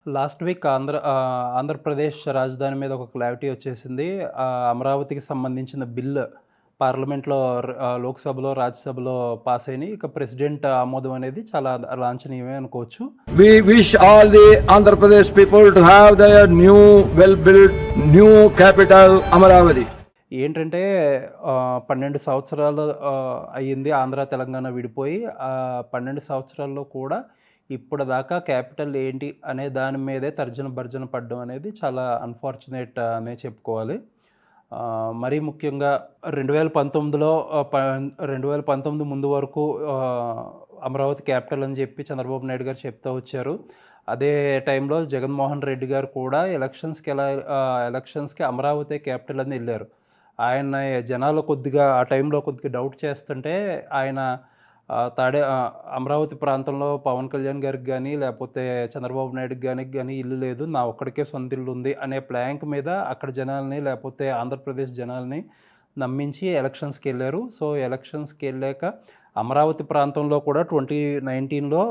Last week Andhra Pradesh రాజధాని మీద ఒక క్లారిటీ వచ్చేసింది. అమరావతికి సంబంధించిన బిల్ పార్లమెంట్‌లో లోక్‌సభలో, రాజ్యసభలో పాస్ అయినాయి. ఇక ప్రెసిడెంట్ ఆమోదం అనేది చాలా లాంఛనీయమే అనుకోవచ్చు. We wish all the Andhra Pradesh people to have their new, well-built, new capital, Amaravati. ఏంటంటే 12 సంవత్సరాలు అయ్యింది ఆంధ్ర, తెలంగాణ విడిపోయి. 12 సంవత్సరాల్లో కూడా ఇప్పటిదాకా క్యాపిటల్ ఏంటి అనే దాని మీదే తర్జన భర్జన పడడం అనేది చాలా అన్‌ఫార్చునేట్ అనే చెప్పుకోవాలి. మరీ ముఖ్యంగా 2019లో 2019 ముందు వరకు అమరావతి క్యాపిటల్ అని చెప్పి చంద్రబాబు నాయుడు గారు చెప్తూ వచ్చారు. అదే టైంలో జగన్మోహన్ రెడ్డి గారు కూడా ఎలక్షన్స్‌కి అమరావతే క్యాపిటల్ అని ఎళ్లారు. ఆయన జనాలు కొద్దిగా ఆ టైంలో కొద్దిగా డౌట్ చేస్తుంటే ఆయన అమరావతి ప్రాంతంలో పవన్ కళ్యాణ్ గారికి గానీ, లేపోతే చంద్రబాబు నాయుడుకి గానీ ఇల్లు లేదు. నా ఒక్కడికే సొంత ఇల్లు ఉంది అనే ప్లాంక్ మీద అక్కడ జనాల్ని, లేపోతే ఆంధ్రప్రదేశ్ జనాల్ని నమ్మించి ఎలక్షన్స్‌కెళ్లారు. సో, ఎలక్షన్స్‌కెళ్ళాక అమరావతి ప్రాంతంలో కూడా 2019లో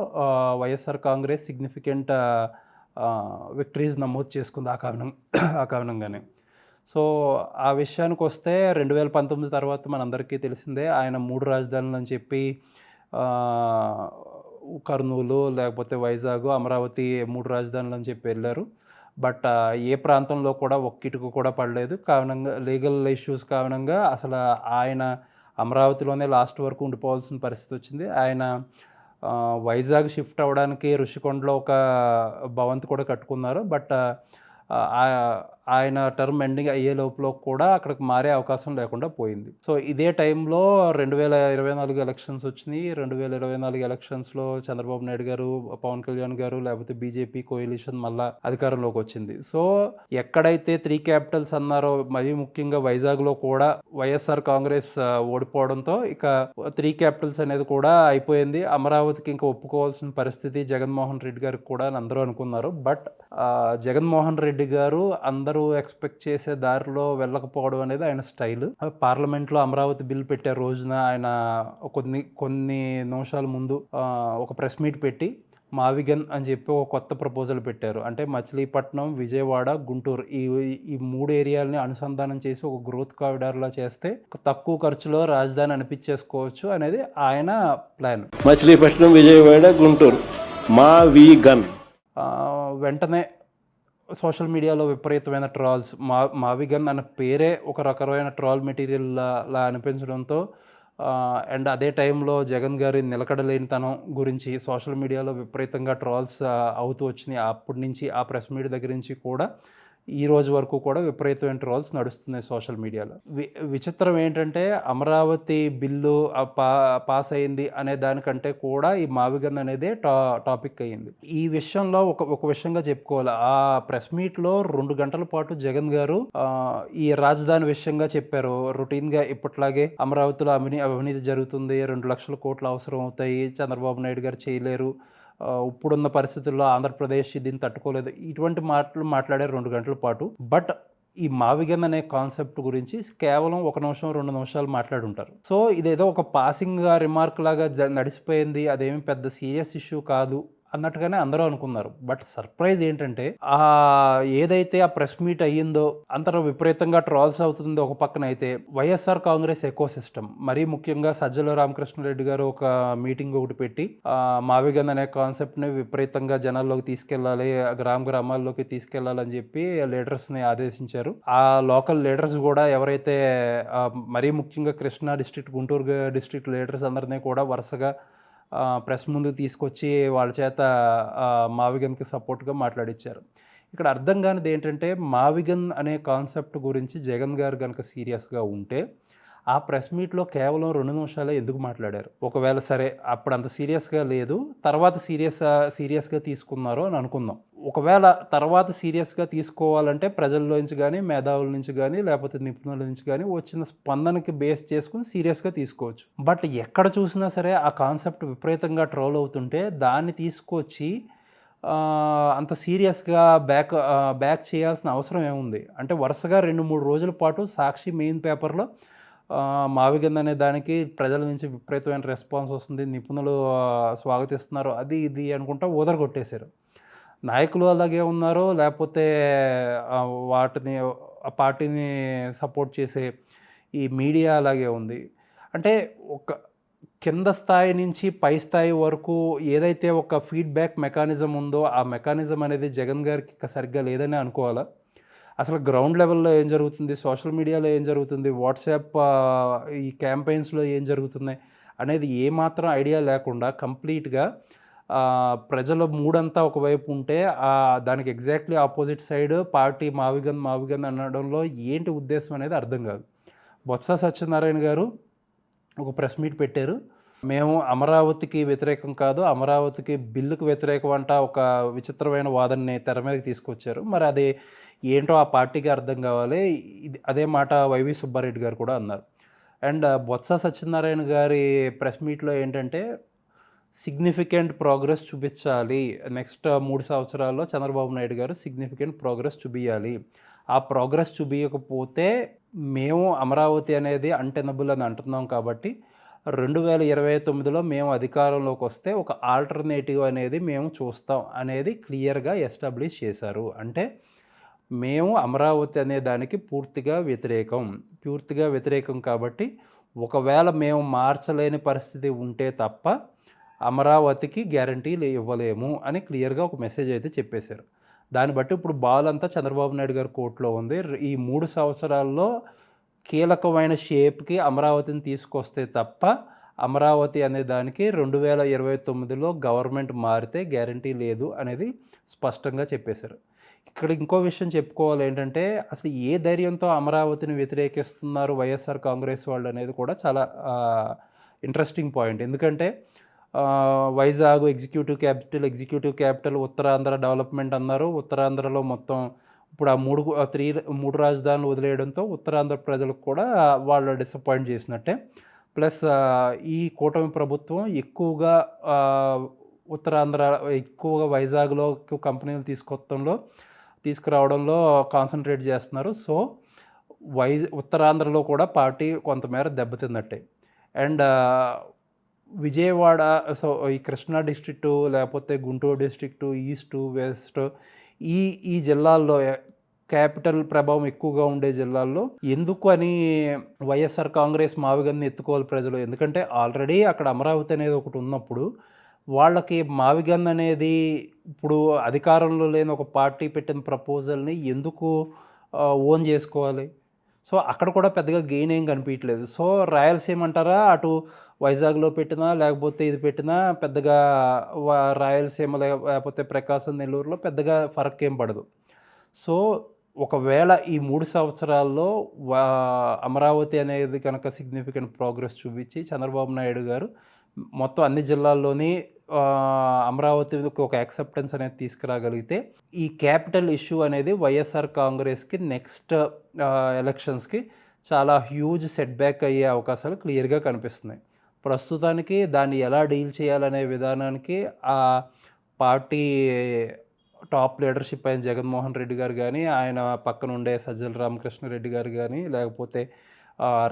వైఎస్ఆర్ కాంగ్రెస్ సిగ్నిఫికెంట్ విక్టరీస్ నమోదు చేసుకుంది ఆ కారణంగానే. సో, ఆ విషయానికొస్తే 2019 తర్వాత మనందరికీ తెలిసిందే. ఆయన 3 రాజధానులని చెప్పి ఆహ్, కర్నూలు, లేకపోతే వైజాగ్, అమరావతి 3 రాజధానులని చెప్పి ఎళ్లారు. బట్ ఏ ప్రాంతంలో కూడా ఒక్క ఇటుక కూడా పడలేదు. కారణంగా లీగల్ ఇష్యూస్ కారణంగా ఆయన అమరావతిలోనే లాస్ట్ వరకు ఉండిపోవాల్సిన పరిస్థితి వచ్చింది. ఆయన వైజాగ్ షిఫ్ట్ అవ్వడానికి ఋషికొండలో ఒక భవంతి కూడా కట్టుకున్నారు. బట్ ఆయన టర్మ్ ఎండింగ్ అయ్యే లోపల కూడా అక్కడికి మారే అవకాశం లేకుండా పోయింది. సో, ఇదే టైంలో 2024 ఎలక్షన్స్ వచ్చినాయి. 2024 ఎలక్షన్స్‌లో చంద్రబాబు నాయుడు గారు, పవన్ కళ్యాణ్ గారు, లేకపోతే బీజేపీ కోయలిషన్ మళ్ళా అధికారంలోకి వచ్చింది. సో, ఎక్కడైతే 3 క్యాపిటల్స్ అన్నారో, మరీ ముఖ్యంగా వైజాగ్‌లో కూడా వైఎస్ఆర్ కాంగ్రెస్ ఓడిపోవడంతో ఇక 3 క్యాపిటల్స్ అనేది కూడా అయిపోయింది. అమరావతికి ఇంకా ఒప్పుకోవాల్సిన పరిస్థితి జగన్మోహన్ రెడ్డి గారికి కూడా అని అందరూ అనుకున్నారు. బట్ జగన్మోహన్ రెడ్డి గారు అందరూ ఎక్స్‌పెక్ట్ చేసే దారిలో వెళ్ళకపోవడం అనేది ఆయన స్టైలు. పార్లమెంట్‌లో అమరావతి బిల్ పెట్టే రోజున ఆయన కొన్ని నిమిషాల ముందు ఒక ప్రెస్ మీట్ పెట్టి మావిగన్ అని చెప్పి ఒక కొత్త ప్రపోజల్ పెట్టారు. అంటే మచిలీపట్నం, విజయవాడ, గుంటూరు ఈ 3 ఏరియాలని అనుసంధానం చేసి ఒక గ్రోత్ కారిడార్‌లా చేస్తే తక్కువ ఖర్చులో రాజధాని అనిపించేసుకోవచ్చు అనేది ఆయన ప్లాన్. మచిలీపట్నం, విజయవాడ, గుంటూరు మావిగన్. వెంటనే సోషల్ మీడియాలో విపరీతమైన ట్రాల్స్. మావిగన్ అన్న పేరే ఒక రకమైన ట్రాల్ మెటీరియల్‌లా అనిపించడంతో అండ్ అదే టైంలో జగన్ గారి నిలకడలేనితనం గురించి సోషల్ మీడియాలో విపరీతంగా ట్రాల్స్ అవుతూ వచ్చినాయి. అప్పటి నుంచి ఆ ప్రెస్ మీట్ దగ్గర నుంచి కూడా ఈ రోజు వరకు కూడా విపరీతమైన ట్రోల్స్ నడుస్తున్నాయి సోషల్ మీడియాలో. విచిత్రం ఏంటంటే అమరావతి బిల్లు పాస్ అయింది అనే దానికంటే కూడా ఈ మావిగన్ అనేదే టాపిక్ అయ్యింది. ఈ విషయంలో ఒక విషయంగా చెప్పుకోవాలి. ఆ ప్రెస్ మీట్లో 2 గంటల పాటు జగన్ గారు ఈ రాజధాని విషయంగా చెప్పారు. రొటీన్‌గా ఇప్పట్లాగే అమరావతిలో అవినీతి జరుగుతుంది, 2 లక్షల కోట్లు అవసరం అవుతాయి, చంద్రబాబు నాయుడు గారు చేయలేరు, ఇప్పుడున్న పరిస్థితుల్లో ఆంధ్రప్రదేశ్ దీన్ని తట్టుకోలేదు, ఇటువంటి మాటలు మాట్లాడారు 2 గంటల పాటు. బట్ ఈ మావిగన్ అనే కాన్సెప్ట్ గురించి కేవలం 1 నిమిషం, 2 నిమిషాలు మాట్లాడుంటారు. సో, ఇదేదో ఒక పాసింగ్ రిమార్క్ లాగా నడిచిపోయింది, అదేమి పెద్ద సీరియస్ ఇష్యూ కాదు అన్నట్టుగానే అందరూ అనుకున్నారు. బట్ సర్ప్రైజ్ ఏంటంటే ఏదైతే ఆ ప్రెస్ మీట్ అయ్యిందో అంతలో విపరీతంగా ట్రాల్స్ అవుతుందో ఒక పక్కన అయితే, వైఎస్ఆర్ కాంగ్రెస్ ఎకోసిస్టమ్, మరీ ముఖ్యంగా సజ్జల రామకృష్ణారెడ్డి గారు ఒక మీటింగ్ ఒకటి పెట్టి మావిగన్ అనే కాన్సెప్ట్ని విపరీతంగా జనాల్లోకి తీసుకెళ్ళాలి, గ్రామాల్లోకి తీసుకెళ్లాలని చెప్పి లీడర్స్ని ఆదేశించారు. ఆ లోకల్ లీడర్స్ కూడా ఎవరైతే మరీ ముఖ్యంగా Krishna district, Guntur district leaders అందరినీ కూడా వరుసగా ప్రెస్ ముందుకు తీసుకొచ్చి వాళ్ళ చేత మావిగన్‌కి సపోర్ట్‌గా మాట్లాడిచ్చారు. ఇక్కడ అర్థం కానిది ఏంటంటే, మావిగన్ అనే కాన్సెప్ట్ గురించి జగన్ గారు గనక సీరియస్‌గా ఉంటే ఆ ప్రెస్ మీట్‌లో కేవలం 2 నిమిషాలే ఎందుకు మాట్లాడారు? ఒకవేళ సరే అప్పుడంత సీరియస్‌గా లేదు, తర్వాత సీరియస్‌గా తీసుకున్నారు అని అనుకుందాం. ఒకవేళ తర్వాత సీరియస్‌గా తీసుకోవాలంటే ప్రజల్లో నుంచి గానీ, మేధావుల నుంచి గానీ, లేకపోతే నిపుణుల నుంచి గానీ వచ్చిన స్పందనకి బేస్ చేసుకొని సీరియస్‌గా తీసుకోవచ్చు. బట్ ఎక్కడ చూసినా సరే ఆ కాన్సెప్ట్ విపరీతంగా ట్రోల్ అవుతుంటే దాన్ని తీసుకొచ్చి అంత సీరియస్‌గా బ్యాక్ చేయాల్సిన అవసరం ఏముంది? అంటే వరుసగా 2, 3 రోజుల పాటు సాక్షి మెయిన్ పేపర్‌లో మావిగన్ అనే దానికి ప్రజల నుంచి విపరీతమైన రెస్పాన్స్ వస్తుంది, నిపుణులు స్వాగతిస్తున్నారు, అది ఇది అనుకుంటా ఊదరగొట్టేశారు. నాయకులు అలాగే ఉన్నారో లేకపోతే వాటిని ఆ పార్టీని సపోర్ట్ చేసే ఈ మీడియా అలాగే ఉంది. అంటే ఒక కింద స్థాయి నుంచి పై స్థాయి వరకు ఏదైతే ఒక ఫీడ్‌బ్యాక్ మెకానిజం ఉందో, ఆ మెకానిజం అనేది జగన్ గారికి సరిగ్గా లేదనే అనుకోవాలా? అసలు గ్రౌండ్ లెవెల్‌లో ఏం జరుగుతుంది? సోషల్ మీడియాలో ఏం జరుగుతుంది? వాట్సాప్ ఈ క్యాంపెయిన్స్‌లో ఏం జరుగుతున్నాయి? అనేది ఏమాత్రం ఐడియా లేకుండా కంప్లీట్‌గా ప్రజల మూడంతా ఒకవైపు ఉంటే దానికి ఎగ్జాక్ట్‌లీ ఆపోజిట్ సైడ్ పార్టీ మావిగన్, మావిగన్ అనడంలో ఏంటి ఉద్దేశం అనేది అర్థం కాదు. బొత్స సత్యనారాయణ గారు ఒక ప్రెస్ మీట్ పెట్టారు. మేము అమరావతికి వ్యతిరేకం కాదు, అమరావతికి బిల్లుకు వ్యతిరేకం అంట ఒక విచిత్రమైన వాదనని తెర మీదకి తీసుకొచ్చారు. మరి అది ఏంటో ఆ పార్టీకి అర్థం కావాలి. అదే మాట వైవి సుబ్బారెడ్డి గారు కూడా అన్నారు. అండ్ బొత్స సత్యనారాయణ గారి ప్రెస్ మీట్‌లో ఏంటంటే సిగ్నిఫికెంట్ ప్రోగ్రెస్ చూపించాలి. నెక్స్ట్ 3 సంవత్సరాల్లో చంద్రబాబు నాయుడు గారు సిగ్నిఫికెంట్ ప్రోగ్రెస్ చూపియాలి. ఆ ప్రోగ్రెస్ చూపియకపోతే మేము అమరావతి అనేది అన్‌టెనబుల్ అని అంటున్నాం కాబట్టి 2029లో మేము అధికారంలోకి వస్తే ఒక ఆల్టర్‌నేటివ్ అనేది మేము చూస్తాం అనేది క్లియర్‌గా ఎస్టాబ్లిష్ చేశారు. అంటే మేము అమరావతి అనే దానికి పూర్తిగా వ్యతిరేకం కాబట్టి ఒకవేళ మేము మార్చలేని పరిస్థితి ఉంటే తప్ప అమరావతికి గ్యారంటీలు ఇవ్వలేము అని క్లియర్‌గా ఒక మెసేజ్ అయితే చెప్పేశారు. దాన్ని బట్టి ఇప్పుడు బాల్ అంతా చంద్రబాబు నాయుడు గారి కోర్ట్‌లో ఉంది. ఈ 3 సంవత్సరాల్లో కీలకమైన షేప్‌కి అమరావతిని తీసుకొస్తే తప్ప అమరావతి అనే దానికి 2029లో గవర్నమెంట్ మారితే గ్యారంటీ లేదు అనేది స్పష్టంగా చెప్పేశారు. ఇక్కడ ఇంకో విషయం చెప్పుకోవాలి ఏంటంటే అసలు ఏ ధైర్యంతో అమరావతిని వ్యతిరేకిస్తున్నారు వైఎస్ఆర్ కాంగ్రెస్ వాళ్ళు అనేది కూడా చాలా ఇంట్రెస్టింగ్ పాయింట్. ఎందుకంటే Vizag executive capital Uttarandhra development అన్నారు. ఉత్తరాంధ్రలో మొత్తం ఇప్పుడు ఆ 3 రాజధానులు వదిలేయడంతో ఉత్తరాంధ్ర ప్రజలకు కూడా వాళ్ళు డిసప్పాయింట్ చేసినట్టే. ప్లస్ ఈ కూటమి ప్రభుత్వం ఎక్కువగా ఎక్కువగా వైజాగ్‌లో కంపెనీలు తీసుకురావడంలో కాన్సంట్రేట్ చేస్తున్నారు. సో ఉత్తరాంధ్రలో కూడా పార్టీ కొంతమేర దెబ్బతిన్నట్టే. అండ్ విజయవాడ ఈ కృష్ణా డిస్ట్రిక్టు లేకపోతే గుంటూరు డిస్ట్రిక్టు, ఈస్టు, వెస్ట్ ఈ జిల్లాల్లో క్యాపిటల్ ప్రభావం ఎక్కువగా ఉండే జిల్లాల్లో ఎందుకు అని వైఎస్ఆర్ కాంగ్రెస్ మావిగన్ని ఎత్తుకోవాలి ప్రజలు. ఎందుకంటే ఆల్రెడీ అక్కడ అమరావతి అనేది ఒకటి ఉన్నప్పుడు వాళ్ళకి మావిగన్ అనేది ఇప్పుడు అధికారంలో లేని ఒక పార్టీ పెట్టిన ప్రపోజల్ని ఎందుకు ఓన్ చేసుకోవాలి? సో అక్కడ కూడా పెద్దగా గెయిన్ ఏం కనిపించట్లేదు. సో రాయలసీమ అంటారా, అటు వైజాగ్‌లో పెట్టినా లేకపోతే ఇది పెట్టినా పెద్దగా రాయలసీమ లేకపోతే ప్రకాశం, నెల్లూరులో పెద్దగా ఫరక్ ఏం పడదు. సో ఒకవేళ ఈ 3 సంవత్సరాల్లో అమరావతి అనేది కనుక సిగ్నిఫికెంట్ ప్రోగ్రెస్ చూపించి చంద్రబాబు నాయుడు గారు మొత్తం అన్ని జిల్లాల్లోని అమరావతికి ఒక యాక్సెప్టెన్స్ అనేది తీసుకురాగలిగితే ఈ క్యాపిటల్ ఇష్యూ అనేది వైఎస్ఆర్ కాంగ్రెస్కి నెక్స్ట్ ఎలక్షన్స్కి చాలా హ్యూజ్ సెట్బ్యాక్ అయ్యే అవకాశాలు క్లియర్గా కనిపిస్తున్నాయి. ప్రస్తుతానికి దాన్ని ఎలా డీల్ చేయాలనే విధానానికి ఆ పార్టీ టాప్ లీడర్షిప్ అయిన జగన్మోహన్ రెడ్డి గారు కానీ, ఆయన పక్కన ఉండే సజ్జల రామకృష్ణారెడ్డి గారు కానీ, లేకపోతే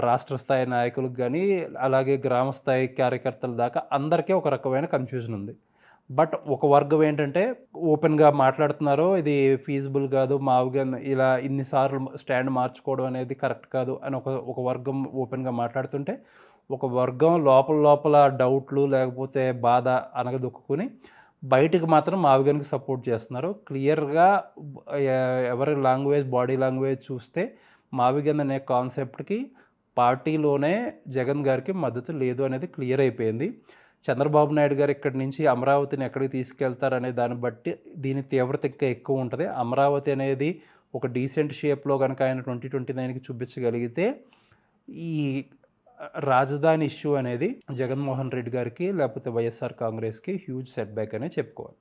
రాష్ట్ర స్థాయి నాయకులకు కానీ, అలాగే గ్రామ స్థాయి కార్యకర్తల దాకా అందరికీ ఒక రకమైన కన్ఫ్యూజన్ ఉంది. బట్ ఒక వర్గం ఏంటంటే ఓపెన్గా మాట్లాడుతున్నారు, ఇది ఫీజిబుల్ కాదు, మావుగా ఇలా ఇన్నిసార్లు స్టాండ్ మార్చుకోవడం అనేది కరెక్ట్ కాదు అని ఒక వర్గం ఓపెన్గా మాట్లాడుతుంటే, ఒక వర్గం లోపల డౌట్లు లేకపోతే బాధ అనగదొక్కుని బయటికి మాత్రం మావిగన్కి సపోర్ట్ చేస్తున్నారు. క్లియర్గా ఎవరి బాడీ లాంగ్వేజ్ చూస్తే మావిగన్ అనే కాన్సెప్ట్కి పార్టీలోనే జగన్ గారికి మద్దతు లేదు అనేది క్లియర్ అయిపోయింది. చంద్రబాబు నాయుడు గారు ఇక్కడి నుంచి అమరావతిని ఎక్కడికి తీసుకెళ్తారనే దాన్ని బట్టి దీని తీవ్రత ఇంకా ఎక్కువ ఉంటుంది. అమరావతి అనేది ఒక డీసెంట్ షేప్లో కనుక ఆయన 2029కి చూపించగలిగితే ఈ రాజధాని ఇష్యూ అనేది జగన్మోహన్ రెడ్డి గారికి లేకపోతే వైఎస్ఆర్ కాంగ్రెస్కి హ్యూజ్ సెట్ బ్యాక్ అనే చెప్పుకోవాలి.